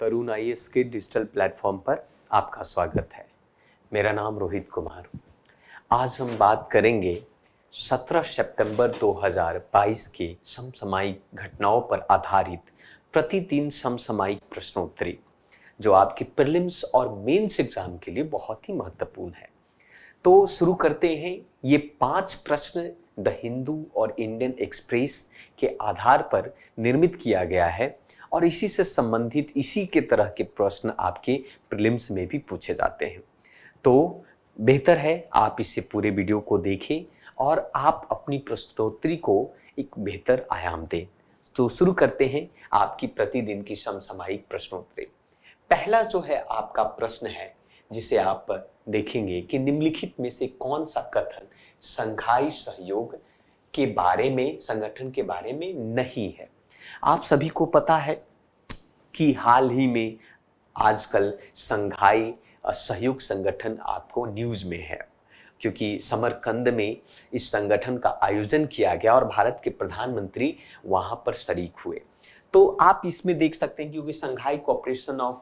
Arun IAS के digital platform पर आपका स्वागत है। मेरा नाम रोहित कुमार। आज हम बात करेंगे 17 सितंबर 2022 के समसामयिक घटनाओं पर आधारित प्रतिदिन समसामयिक प्रश्नोत्तरी, जो आपके प्रीलिम्स और मेंस एग्जाम के लिए बहुत ही महत्वपूर्ण है। तो शुरू करते हैं। ये 5 प्रश्न द हिंदू और इंडियन एक्सप्रेस के आधार पर निर्मित किया गया है और इसी से संबंधित इसी के तरह के प्रश्न आपके प्रीलिम्स में भी पूछे जाते हैं। तो बेहतर है आप इससे पूरे वीडियो को देखें और आप अपनी प्रश्नोत्तरी को एक बेहतर आयाम दें। तो शुरू करते हैं आपकी प्रतिदिन की समसामयिक प्रश्नोत्तरी। पहला जो है आपका प्रश्न है, जिसे आप देखेंगे कि निम्नलिखित में से कौन सा कथन संघाई सहयोग के बारे में, संगठन के बारे में नहीं है। आप सभी को पता है कि हाल ही में आजकल संघाई सहयोग संगठन आपको न्यूज में है, क्योंकि समरकंद में इस संगठन का आयोजन किया गया और भारत के प्रधानमंत्री वहां पर शरीक हुए। तो आप इसमें देख सकते हैं क्योंकि संघाई कोऑपरेशन ऑफ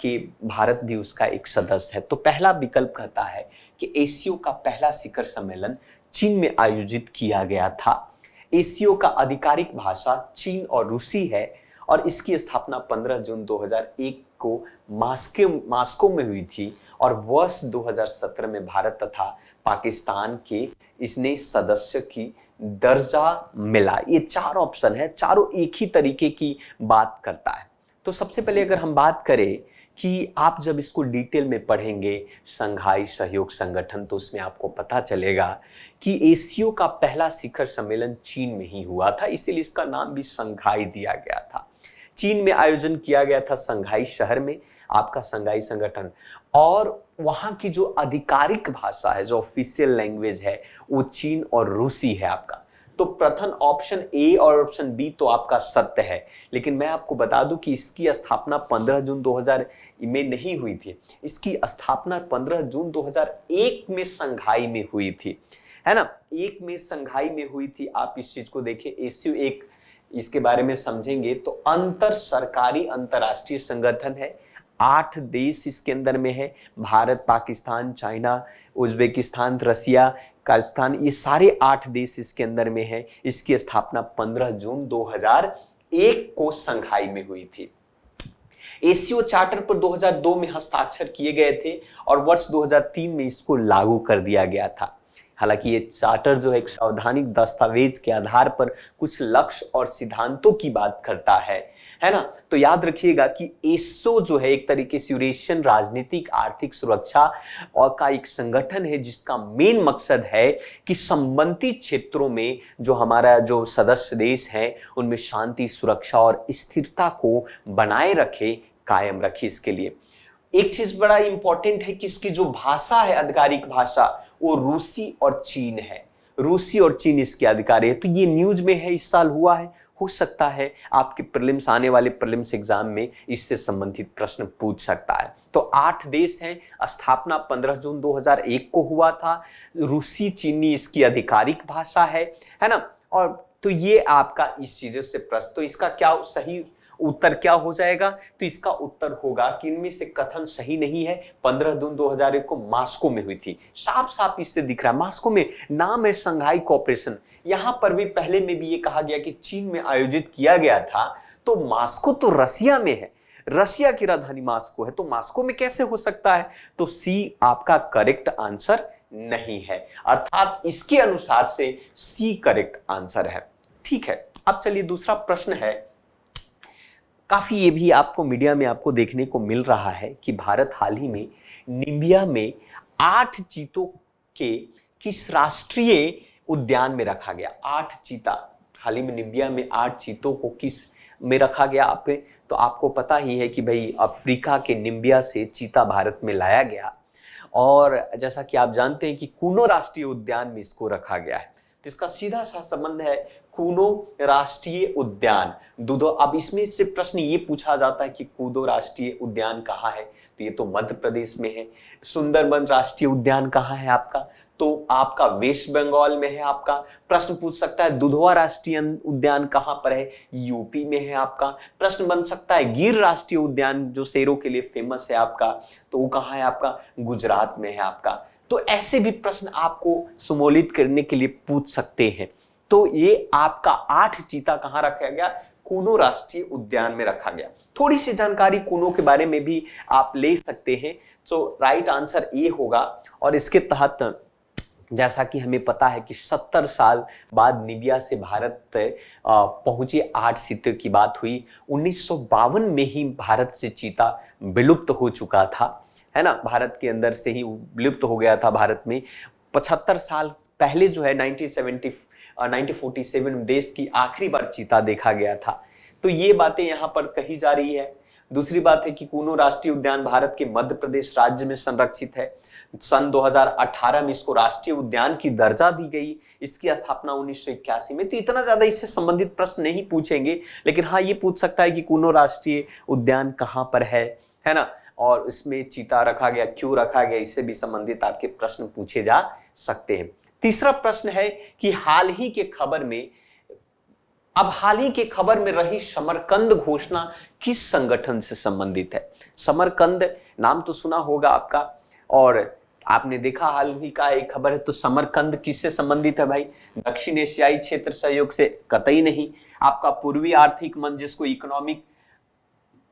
के भारत भी उसका एक सदस्य है। तो पहला विकल्प कहता है कि एसीओ का पहला शिखर सम्मेलन चीन में आयोजित किया गया था। एसीओ का आधिकारिक भाषा चीन और रूसी है और इसकी स्थापना 15 जून 2001 को मास्को में हुई थी और वर्ष 2017 में भारत तथा पाकिस्तान के इसने सदस्य की दर्जा मिला। ये 4 ऑप्शन है, चारों एक ही तरीके की बात करता है। तो सबसे पहले अगर हम बात करें कि आप जब इसको डिटेल में पढ़ेंगे संघाई सहयोग संगठन, तो उसमें आपको पता चलेगा कि एसीओ का पहला शिखर सम्मेलन चीन में ही हुआ था, इसीलिए इसका नाम भी संघाई दिया गया था। चीन में आयोजन किया गया था, संघाई शहर में आपका संघाई संगठन, और वहां की जो आधिकारिक भाषा है, जो ऑफिशियल लैंग्वेज है, वो चीन और रूसी है आपका। तो प्रथम ऑप्शन ए और ऑप्शन बी तो आपका सत्य है, लेकिन मैं आपको बता दूं कि इसकी स्थापना 15 जून 2000 में नहीं हुई थी। इसकी स्थापना 15 जून 2001 में संघाई में हुई थी, है ना। एक में संघाई में हुई थी। आप इस चीज को देखें, एसीओ एक, इसके बारे में समझेंगे तो अंतर सरकारी अंतरराष्ट्रीय संगठन है। 8 देश इसके अंदर में है, भारत, पाकिस्तान, चाइना, उज्बेकिस्तान, रसिया, काजाख्स्तान, ये सारे 8 देश इसके अंदर में है। इसकी स्थापना 15 जून 2001 को संघाई में हुई थी। एसीओ चार्टर पर 2002 में हस्ताक्षर किए गए थे और वर्ष 2003 में इसको लागू कर दिया गया था। हालांकि ये चार्टर जो है एक संवैधानिक दस्तावेज के आधार पर कुछ लक्ष्य और सिद्धांतों की बात करता है ना। तो याद रखिएगा कि एसओ जो है एक तरीके से यूरेशियन राजनीतिक आर्थिक सुरक्षा और का एक संगठन है, जिसका मेन मकसद है कि संबंधित क्षेत्रों में जो हमारा जो सदस्य देश है उनमें शांति, सुरक्षा और स्थिरता को बनाए रखे, कायम रखे। इसके लिए एक चीज बड़ा इंपॉर्टेंट है कि इसकी जो भाषा है, आधिकारिक भाषा, वो रूसी और चीन है। रूसी और चीन इसके अधिकारी है। तो ये न्यूज में है, इस साल हुआ है। हो सकता है आपके प्रीलिम्स, आने वाले प्रीलिम्स एग्जाम में इससे संबंधित प्रश्न पूछ सकता है। तो 8 देश हैं। स्थापना 15 जून 2001 को हुआ था। रूसी चीनी इसकी आधिकारिक भाषा है ना। और तो ये आपका इस चीजों से प्रश्न, तो इसका क्या सही उत्तर क्या हो जाएगा? तो इसका उत्तर होगा कि इनमें से कथन सही नहीं है। 15 जून 2001 को मास्को में हुई थी। साफ साफ इससे दिख रहा है, मास्को में नाम है संघाई कोऑपरेशन। यहां पर भी पहले में भी ये कहा गया कि चीन में आयोजित किया गया था, तो मास्को तो रसिया में है, रसिया की राजधानी मास्को है, तो मास्को में कैसे हो सकता है? तो सी आपका करेक्ट आंसर नहीं है, अर्थात इसके अनुसार से सी करेक्ट आंसर है। ठीक है, अब चलिए दूसरा प्रश्न है। काफी ये भी आपको मीडिया में आपको देखने को मिल रहा है कि भारत हाल ही में नामीबिया में 8 चीतों के किस राष्ट्रीय उद्यान में रखा गया? 8 चीता हाल ही में नामीबिया में 8 चीतों को किस में रखा गया? तो आपको पता ही है कि भाई अफ्रीका के नामीबिया से चीता भारत में लाया गया और जैसा कि आप जानते हैं कि कूनो राष्ट्रीय उद्यान में इसको रखा गया है। तो इसका सीधा सा संबंध है कूनो राष्ट्रीय उद्यान दूधो। अब इसमें से प्रश्न ये पूछा जाता है कि कूदो राष्ट्रीय उद्यान कहाँ है? तो ये तो मध्य प्रदेश में है। सुंदरबन राष्ट्रीय उद्यान कहाँ है आपका? तो आपका वेस्ट बंगाल में है। आपका प्रश्न पूछ सकता है दुधवा राष्ट्रीय उद्यान कहां पर है, यूपी में है। आपका प्रश्न बन सकता है गिर राष्ट्रीय उद्यान जो शेरों के लिए फेमस है आपका, तो वो कहां है आपका, गुजरात में है आपका। तो ऐसे भी प्रश्न आपको सम्मिलित करने के लिए पूछ सकते हैं। तो ये आपका 8 चीता कहां रखा गया, कूनो राष्ट्रीय उद्यान में रखा गया। थोड़ी सी जानकारी कूनो के बारे में भी आप ले सकते हैं। तो राइट आंसर ए होगा। और इसके तहत जैसा कि हमें पता है कि 70 साल बाद निबिया से भारत पहुंचे 8 सीटों की बात हुई। 1952 में ही भारत से चीता विलुप्त हो चुका था, है ना, भारत के अंदर से ही विलुप्त हो गया था भारत में। 75 साल पहले जो है 1947 में देश की आखिरी बार चीता देखा गया था। तो ये बातें यहाँ पर कही जा रही है। दूसरी बात है कि कूनो राष्ट्रीय उद्यान भारत के मध्य प्रदेश राज्य में संरक्षित है। सन 2018 में इसको राष्ट्रीय उद्यान की दर्जा दी गई। इसकी स्थापना 1981 में। तो इतना ज्यादा इससे संबंधित प्रश्न नहीं पूछेंगे, लेकिन हाँ ये पूछ सकता है कि कूनो राष्ट्रीय उद्यान कहाँ पर है ना, और इसमें चीता रखा गया, क्यों रखा गया, इससे भी संबंधित आपके प्रश्न पूछे जा सकते हैं। तीसरा प्रश्न है कि हाल ही के खबर में रही समरकंद घोषणा किस संगठन से संबंधित है। समरकंद नाम तो सुना होगा आपका, और आपने देखा हाल ही का एक खबर है। तो समरकंद किससे संबंधित है भाई, दक्षिण एशियाई क्षेत्र सहयोग से कतई नहीं। आपका पूर्वी आर्थिक मंच जिसको इकोनॉमिक,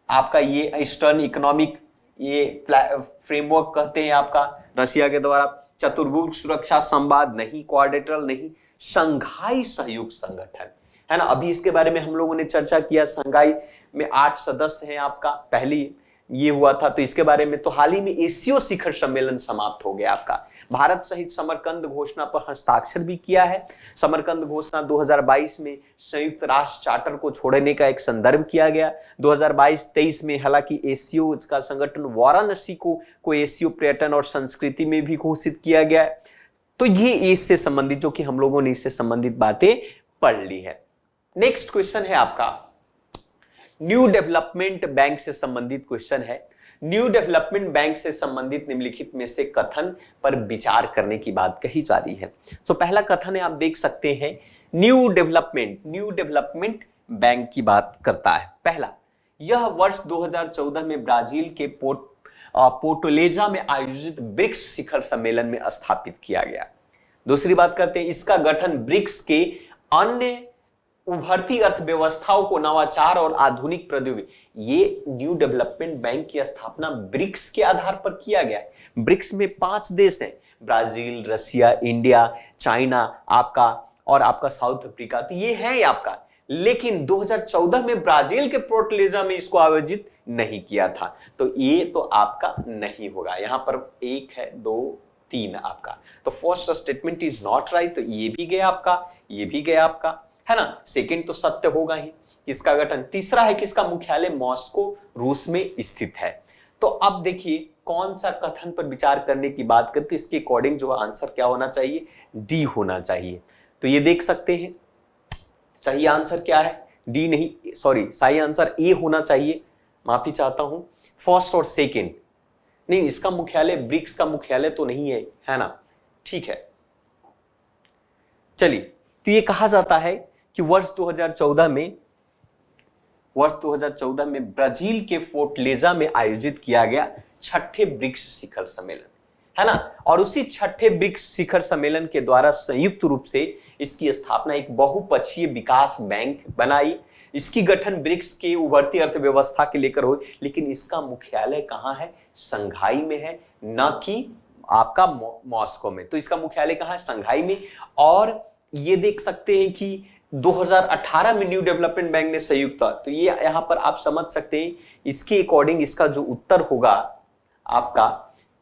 आपका ये ईस्टर्न इकोनॉमिक ये फ्रेमवर्क कहते हैं आपका, रशिया के द्वारा। चतुर्भुज सुरक्षा संवाद नहीं, क्वाड्रिलेटरल नहीं, शंघाई सहयोग संगठन, है ना। अभी इसके बारे में हम लोगों ने चर्चा किया। शंघाई में 8 सदस्य हैं आपका, पहली ये हुआ था। तो इसके बारे में तो हाल ही में एशियो शिखर सम्मेलन समाप्त हो गया आपका। भारत सहित समरकंद घोषणा पर हस्ताक्षर भी किया है। समरकंद घोषणा 2022 में संयुक्त राष्ट्र चार्टर को छोड़ने का एक संदर्भ किया गया। 2022-23 में हालांकि एशियो का संगठन वाराणसी को एशियो पर्यटन और संस्कृति में भी घोषित किया गया है। तो ये इससे संबंधित, जो कि हम लोगों ने इससे संबंधित बातें पढ़ ली है। नेक्स्ट क्वेश्चन है आपका न्यू डेवलपमेंट बैंक से संबंधित क्वेश्चन है। न्यू डेवलपमेंट बैंक से संबंधित निम्नलिखित में से कथन पर विचार करने की बात कही जा रही है। तो पहला कथन है, आप देख सकते हैं, न्यू डेवलपमेंट बैंक की बात करता है। पहला, यह वर्ष 2014 में ब्राजील के पोर्टलेजा में आयोजित ब्रिक्स शिखर सम्मेलन में स्थापित किया गया। दूसरी बात करते हैं, इसका गठन ब्रिक्स के अन्य उभरती अर्थव्यवस्थाओं को नवाचार और आधुनिक प्रौद्योगिकी, ये न्यू डेवलपमेंट बैंक की स्थापना ब्रिक्स के आधार पर किया गया है। ब्रिक्स में 5 देश हैं, ब्राजील, रशिया, इंडिया, चाइना आपका, और आपका साउथ अफ्रीका। तो ये है आपका। लेकिन 2014 में ब्राजील के पोर्टलेजा में इसको आयोजित नहीं किया था। तो ये तो आपका नहीं होगा। यहां पर 1 है, 2, 3 आपका। तो first statement is not right. तो ये भी गया आपका, ये भी गया आपका, है ना। सेकंड तो सत्य होगा ही। इसका गठन। तीसरा है कि इसका मुख्यालय मॉस्को रूस में स्थित है। तो अब देखिए कौन सा कथन पर विचार करने की बात करते, इसके अकॉर्डिंग जो आंसर क्या होना चाहिए, डी होना चाहिए। तो ये देख सकते हैं सही आंसर क्या है, डी नहीं, सॉरी, सही आंसर ए होना चाहिए। माफी चाहता हूं, फर्स्ट और सेकंड नहीं। इसका मुख्यालय, ब्रिक्स का मुख्यालय तो नहीं है ना। ठीक है, चलिए। तो ये कहा जाता है कि वर्ष 2014 में ब्राजील के फोर्टलेजा में आयोजित किया गया 6ठे ब्रिक्स शिखर सम्मेलन, है ना। और उसी 6ठे ब्रिक्स शिखर सम्मेलन के द्वारा संयुक्त रूप से इसकी स्थापना एक बहुपक्षीय विकास बैंक बनाई। इसकी गठन ब्रिक्स के उभरती अर्थव्यवस्था के लेकर हुई। लेकिन इसका मुख्यालय कहां है, शंघाई में है, न कि आपका मॉस्को में। तो इसका मुख्यालय कहां है, शंघाई में। और ये देख सकते हैं कि 2018 में न्यू डेवलपमेंट बैंक ने संयुक्त, तो ये यहां पर आप समझ सकते हैं। इसके अकॉर्डिंग इसका जो उत्तर होगा आपका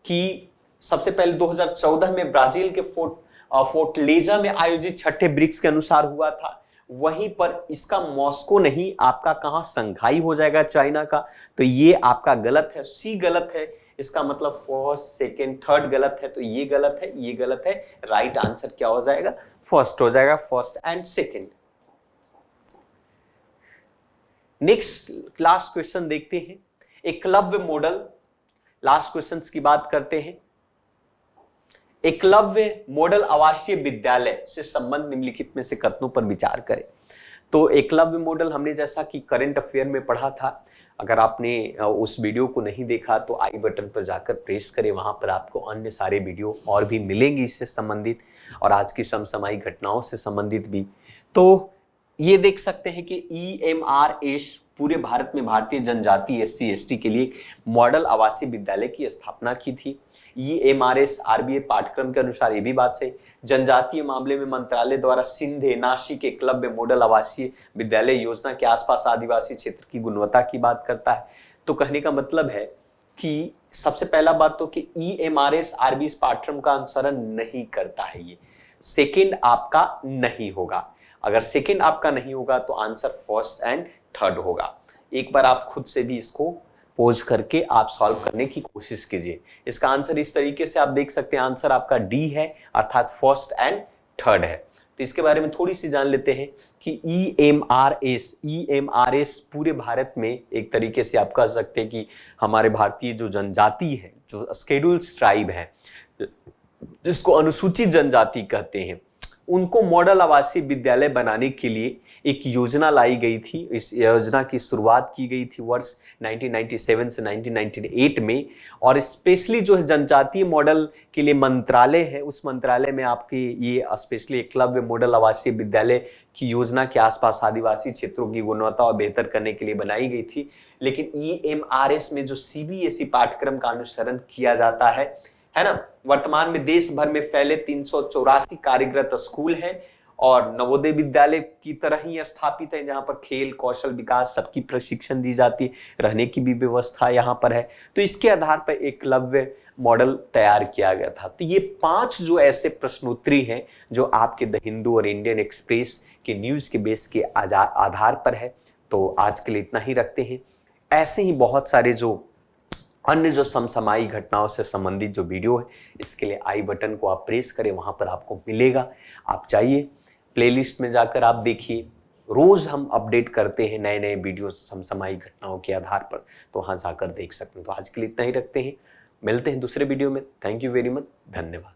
कि सबसे पहले 2014 में ब्राजील के फोर्टलेजा में आयोजित 6ठे ब्रिक्स के अनुसार हुआ था। वहीं पर इसका मॉस्को नहीं, आपका कहां, शंघाई हो जाएगा, चाइना का। तो ये आपका गलत है, सी गलत है। इसका मतलब फर्स्ट, सेकंड, थर्ड गलत है। तो ये गलत है, ये गलत है। राइट आंसर क्या हो जाएगा, फर्स्ट हो जाएगा, first and second. Next last question देखते हैं, एकलव्य मॉडल। लास्ट क्वेश्चंस की बात करते हैं। एकलव्य मॉडल आवासीय विद्यालय से संबंध निम्नलिखित में से कथनों पर विचार करें। तो एकलव्य मॉडल हमने जैसा कि करंट अफेयर में पढ़ा था, अगर आपने उस वीडियो को नहीं देखा तो आई बटन पर जाकर प्रेस करें, वहां पर आपको अन्य सारे वीडियो और भी मिलेंगे इससे संबंधित और आज की समसामयिक घटनाओं से संबंधित भी। तो ये देख सकते हैं कि EMRS पूरे भारत में भारतीय जनजाति SC/ST के लिए मॉडल आवासीय विद्यालय की स्थापना की थी। EMRS RBA पाठ्यक्रम के अनुसार ये भी बात सही, जनजातीय मामले में मंत्रालय द्वारा सिंधे नासिक एकलव्य मॉडल आवासीय विद्यालय योजना के आसपास आदिवासी क्षेत्र की गुणवत्ता की बात करता है। तो कहने का मतलब है कि सबसे पहला बात तो कि EMRS RBA इस पाठ्यक्रम का अनुसरण नहीं करता है। ये सेकेंड आपका नहीं होगा। अगर सेकेंड आपका नहीं होगा तो आंसर फर्स्ट एंड थर्ड होगा। एक बार आप खुद से भी इसको पोज करके आप सॉल्व करने की कोशिश कीजिए। इसका आंसर इस तरीके से आप देख सकते हैं, आंसर आपका डी है, अर्थात फर्स्ट एंड थर्ड है। तो इसके बारे में थोड़ी सी जान लेते हैं कि EMRS पूरे भारत में एक तरीके से आप कह सकते हैं कि हमारे भारतीय जो जनजाति है, जो शेड्यूल्ड ट्राइब है, जिसको अनुसूचित जनजाति कहते हैं, उनको मॉडल आवासीय विद्यालय बनाने के लिए एक योजना लाई गई थी। इस योजना की शुरुआत की गई थी वर्ष 1997 से 1998 में, और स्पेशली जो है जनजातीय मॉडल के लिए मंत्रालय है, उस मंत्रालय में आपके ये स्पेशली एकलव्य मॉडल आवासीय विद्यालय की योजना के आसपास आदिवासी क्षेत्रों की गुणवत्ता और बेहतर करने के लिए बनाई गई थी। लेकिन EMRS में जो CBSE पाठ्यक्रम का अनुसरण किया जाता है ना, वर्तमान में देश भर में फैले 384 कार्यरत स्कूल हैं और नवोदय विद्यालय की तरह ही स्थापित है, जहां पर खेल कौशल विकास सबकी प्रशिक्षण दी जाती है, रहने की भी व्यवस्था यहाँ पर है। तो इसके आधार पर एकलव्य मॉडल तैयार किया गया था। तो ये 5 जो ऐसे प्रश्नोत्तरी हैं जो आपके द हिंदू और इंडियन एक्सप्रेस के न्यूज के बेस के आधार पर है। तो आज के लिए इतना ही रखते हैं। ऐसे ही बहुत सारे जो अन्य जो समसामयिक घटनाओं से संबंधित जो वीडियो है, इसके लिए आई बटन को आप प्रेस करें, वहां पर आपको मिलेगा। आप चाहिए प्लेलिस्ट में जाकर आप देखिए, रोज हम अपडेट करते हैं नए नए वीडियो समसामयिक घटनाओं के आधार पर, तो वहां जाकर देख सकते हैं। तो आज के लिए इतना ही रखते हैं, मिलते हैं दूसरे वीडियो में। थैंक यू वेरी मच, धन्यवाद।